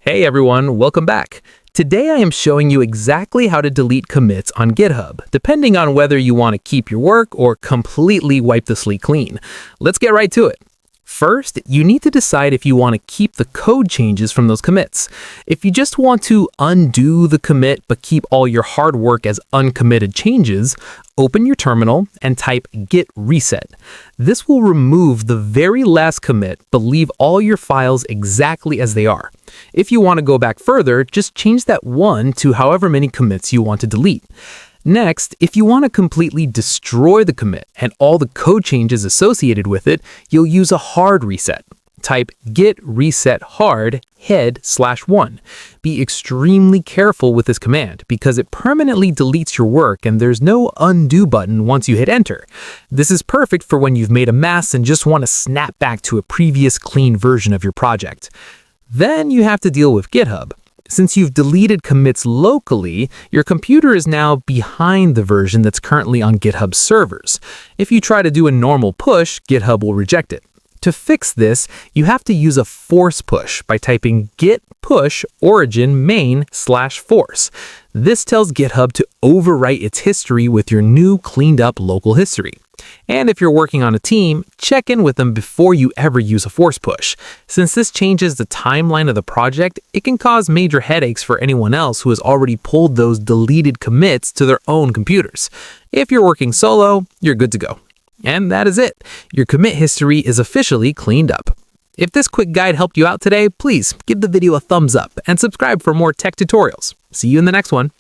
Hey everyone, welcome back. Today I am showing you exactly how to delete commits on GitHub, depending on whether you want to keep your work or completely wipe the slate clean. Let's get right to it. First, you need to decide if you want to keep the code changes from those commits. If you just want to undo the commit but keep all your hard work as uncommitted changes, open your terminal and type git reset. This will remove the very last commit but leave all your files exactly as they are. If you want to go back further, just change that 1 to however many commits you want to delete. Next, if you want to completely destroy the commit and all the code changes associated with it, you'll use a hard reset. Type git reset hard head/1. Be extremely careful with this command because it permanently deletes your work and there's no undo button once you hit enter. This is perfect for when you've made a mess and just want to snap back to a previous clean version of your project. Then you have to deal with GitHub. Since you've deleted commits locally, your computer is now behind the version that's currently on GitHub servers. If you try to do a normal push, GitHub will reject it. To fix this, you have to use a force push by typing git push origin main/force. This tells GitHub to overwrite its history with your new cleaned up local history. And if you're working on a team, check in with them before you ever use a force push. Since this changes the timeline of the project, it can cause major headaches for anyone else who has already pulled those deleted commits to their own computers. If you're working solo, you're good to go. And that is it. Your commit history is officially cleaned up. If this quick guide helped you out today, please give the video a thumbs up and subscribe for more tech tutorials. See you in the next one.